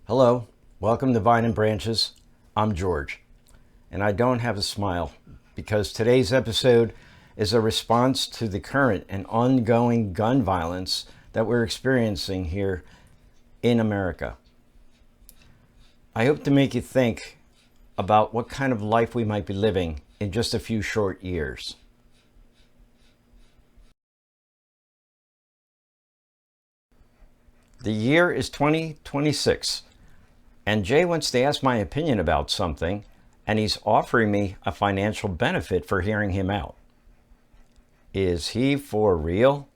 Hello, welcome to Vine and Branches. I'm George, and I don't have a smile because today's episode is a response to the current and ongoing gun violence that we're experiencing here in America. I hope to make you think about what kind of life we might be living in just a few short years. The year is 2026. And Jay wants to ask my opinion about something, and he's offering me a financial benefit for hearing him out. Is he for real?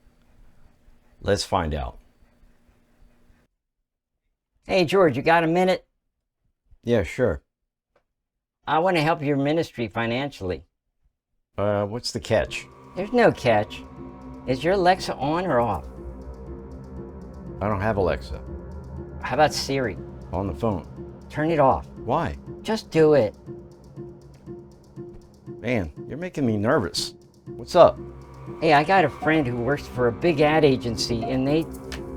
Let's find out. Hey, George, you got a minute? Yeah, sure. I want to help your ministry financially. What's the catch? There's no catch. Is your Alexa on or off? I don't have Alexa. How about Siri? On the phone. Turn it off. Why? Just do it. Man, you're making me nervous. What's up? Hey, I got a friend who works for a big ad agency, and they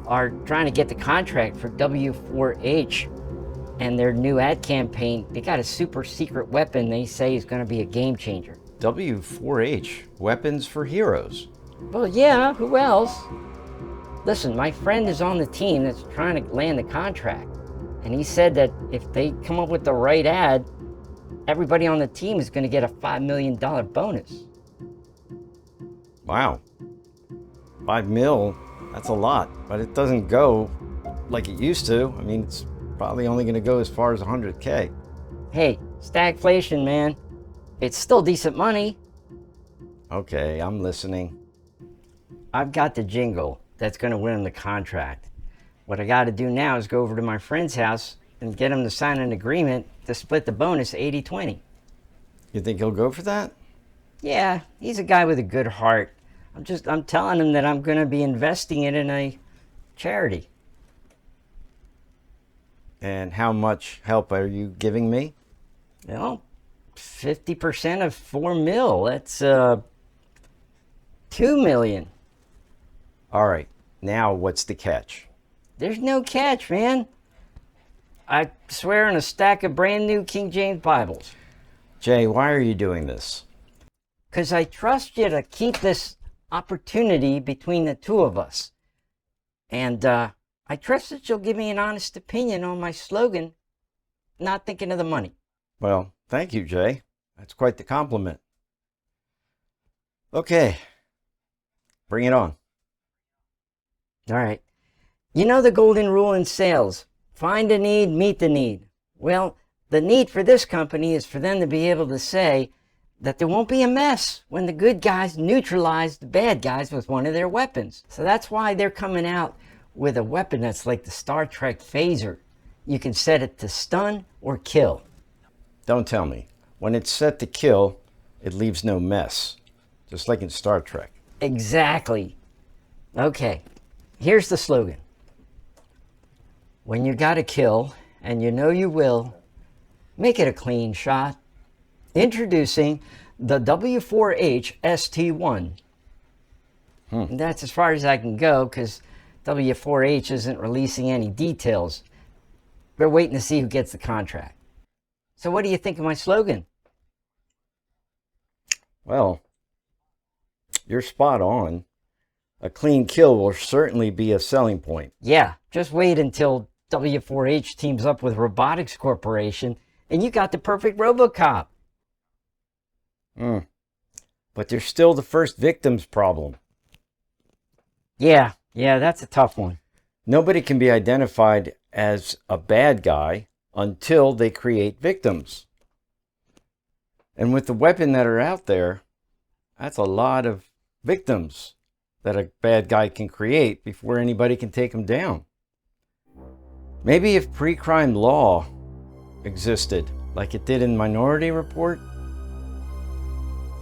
are trying to get the contract for W4H and their new ad campaign. They got a super secret weapon they say is going to be a game changer. W4H, Weapons for Heroes. Well, yeah, who else? Listen, my friend is on the team that's trying to land the contract. And he said that if they come up with the right ad, everybody on the team is going to get a $5 million bonus. Wow. 5 mil, that's a lot, but it doesn't go like it used to. I mean, it's probably only going to go as far as 100K. Hey, stagflation, man. It's still decent money. Okay, I'm listening. I've got the jingle that's going to win him the contract. What I got to do now is go over to my friend's house and get him to sign an agreement to split the bonus 80-20. You think he'll go for that? Yeah, he's a guy with a good heart. I'm telling him that I'm going to be investing it in a charity. And how much help are you giving me? You know, 50% of 4 mil. That's $2 million. All right, now what's the catch? There's no catch, man. I swear on a stack of brand new King James Bibles. Jay, why are you doing this? Because I trust you to keep this opportunity between the two of us. And I trust that you'll give me an honest opinion on my slogan, not thinking of the money. Well, thank you, Jay. That's quite the compliment. Okay, bring it on. All right. You know the golden rule in sales, find a need, meet the need. Well, the need for this company is for them to be able to say that there won't be a mess when the good guys neutralize the bad guys with one of their weapons. So that's why they're coming out with a weapon that's like the Star Trek phaser. You can set it to stun or kill. Don't tell me. When it's set to kill, it leaves no mess, just like in Star Trek. Exactly. Okay, here's the slogan. When you gotta kill, and you know you will, make it a clean shot. Introducing the W4H ST1. And that's as far as I can go because W4H isn't releasing any details. We're waiting to see who gets the contract. So what do you think of my slogan? Well, you're spot on. A clean kill will certainly be a selling point. Yeah, just wait until W4H teams up with Robotics Corporation and you got the perfect RoboCop. But there's still the first victim's problem. Yeah, that's a tough one. Nobody can be identified as a bad guy until they create victims. And with the weapon that are out there, that's a lot of victims that a bad guy can create before anybody can take him down. Maybe if PreCrime Law existed, like it did in Minority Report.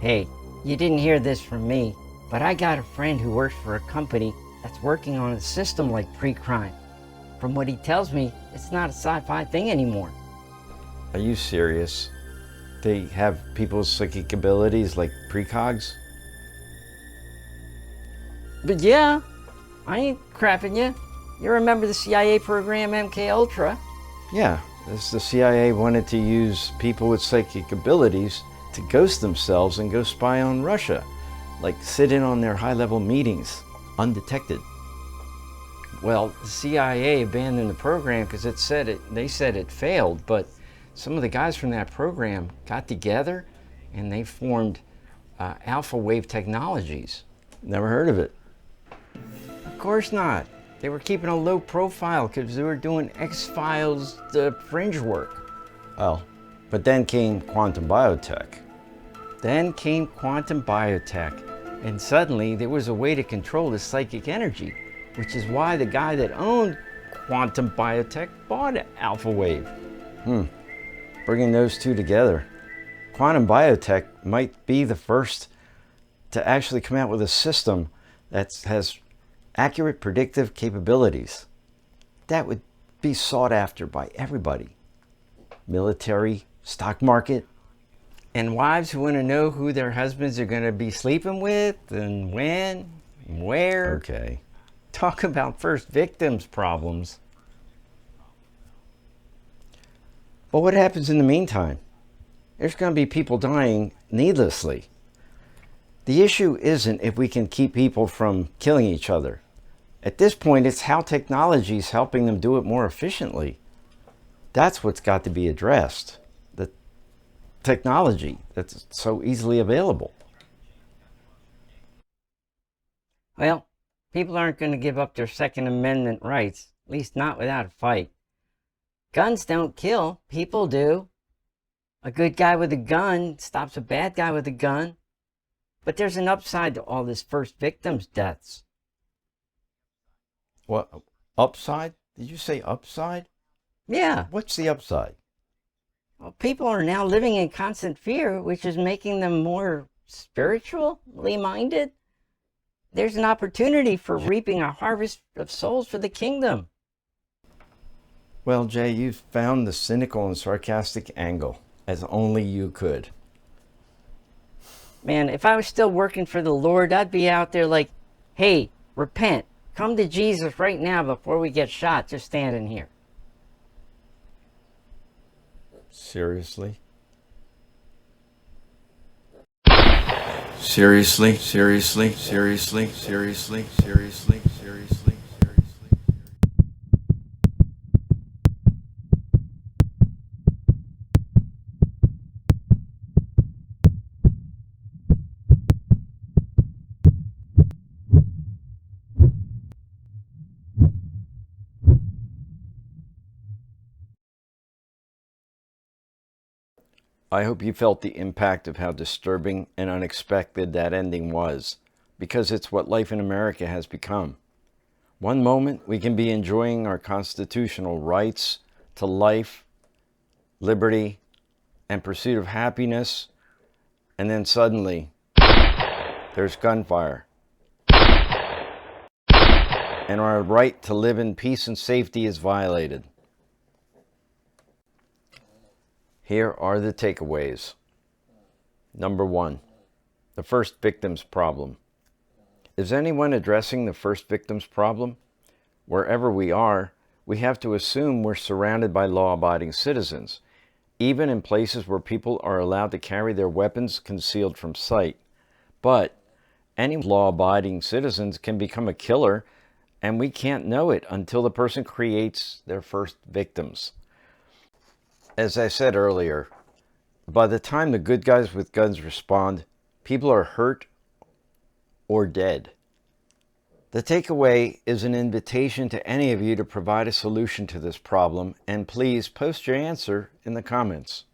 Hey, you didn't hear this from me, but I got a friend who works for a company that's working on a system like PreCrime. From what he tells me, it's not a sci-fi thing anymore. Are you serious? They have people's psychic abilities like precogs? But yeah, I ain't crapping you. You remember the CIA program MK Ultra? Yeah, as the CIA wanted to use people with psychic abilities to ghost themselves and go spy on Russia, like sit in on their high-level meetings undetected. Well, the CIA abandoned the program because they said it failed, but some of the guys from that program got together and they formed Alpha Wave Technologies. Never heard of it. Of course not. They were keeping a low profile because they were doing X-Files fringe work. Oh, but then came quantum biotech. And suddenly there was a way to control the psychic energy, which is why the guy that owned quantum biotech bought Alpha Wave. Bringing those two together. Quantum biotech might be the first to actually come out with a system that has accurate predictive capabilities. That would be sought after by everybody. Military, stock market, and wives who want to know who their husbands are going to be sleeping with and when and where. Okay. Talk about first victims problems. But what happens in the meantime? There's going to be people dying needlessly. The issue isn't if we can keep people from killing each other. At this point, it's how technology is helping them do it more efficiently. That's what's got to be addressed. The technology that's so easily available. Well, people aren't going to give up their Second Amendment rights, at least not without a fight. Guns don't kill, people do. A good guy with a gun stops a bad guy with a gun. But there's an upside to all this first victims' deaths. What? Upside? Did you say upside? Yeah. What's the upside? Well, people are now living in constant fear, which is making them more spiritually minded. There's an opportunity for reaping a harvest of souls for the kingdom. Well, Jay, you've found the cynical and sarcastic angle, as only you could. Man, if I was still working for the Lord, I'd be out there like, hey, repent. Come to Jesus right now before we get shot, just standing here. Seriously? Seriously, seriously, seriously, seriously, seriously, seriously. I hope you felt the impact of how disturbing and unexpected that ending was, because it's what life in America has become. One moment we can be enjoying our constitutional rights to life, liberty, and pursuit of happiness, and then suddenly there's gunfire. And our right to live in peace and safety is violated. Here are the takeaways. Number 1, the first victims problem. Is anyone addressing the first victims problem? Wherever we are, we have to assume we're surrounded by law-abiding citizens, even in places where people are allowed to carry their weapons concealed from sight. But any law-abiding citizens can become a killer, and we can't know it until the person creates their first victims. As I said earlier, by the time the good guys with guns respond, people are hurt or dead. The takeaway is an invitation to any of you to provide a solution to this problem, and please post your answer in the comments.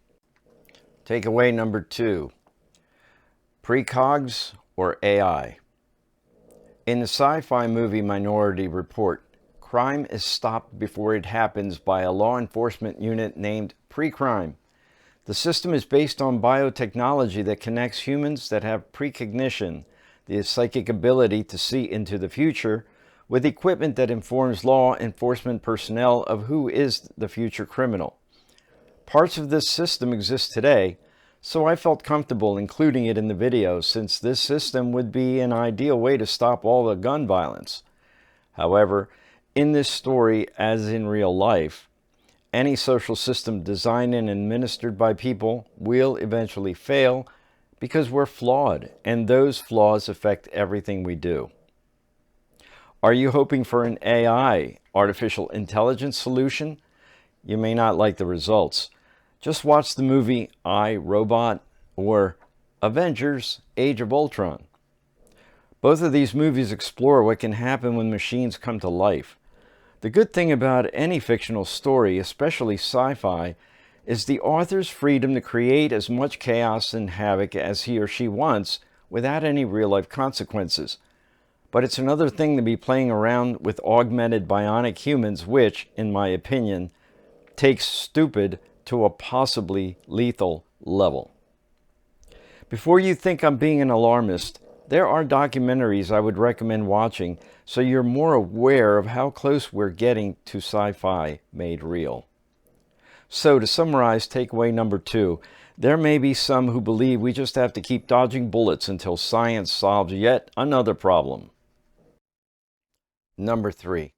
Takeaway number 2, PreCogs or AI. In the sci-fi movie Minority Report, crime is stopped before it happens by a law enforcement unit named PreCrime. The system is based on biotechnology that connects humans that have precognition, the psychic ability to see into the future, with equipment that informs law enforcement personnel of who is the future criminal. Parts of this system exist today, so I felt comfortable including it in the video since this system would be an ideal way to stop all the gun violence. However, in this story, as in real life, Any social system designed and administered by people will eventually fail because we're flawed, and those flaws affect everything we do. Are you hoping for an AI, artificial intelligence solution? You may not like the results. Just watch the movie I, Robot or Avengers: Age of Ultron. Both of these movies explore what can happen when machines come to life. The good thing about any fictional story, especially sci-fi, is the author's freedom to create as much chaos and havoc as he or she wants without any real-life consequences. But it's another thing to be playing around with augmented bionic humans, which, in my opinion, takes stupid to a possibly lethal level. Before you think I'm being an alarmist, there are documentaries I would recommend watching so you're more aware of how close we're getting to sci-fi made real. So to summarize takeaway number 2, there may be some who believe we just have to keep dodging bullets until science solves yet another problem. Number 3,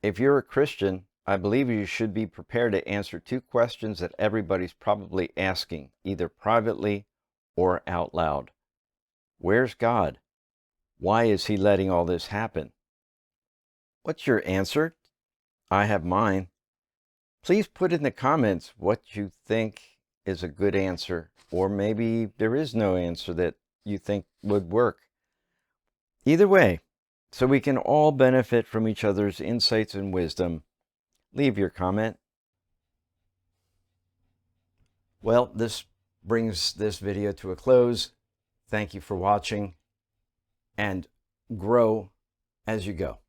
if you're a Christian, I believe you should be prepared to answer 2 questions that everybody's probably asking, either privately or out loud. Where's God? Why is he letting all this happen? What's your answer? I have mine. Please put in the comments what you think is a good answer, or maybe there is no answer that you think would work. Either way, so we can all benefit from each other's insights and wisdom, leave your comment. Well, this brings this video to a close. Thank you for watching, and grow as you go.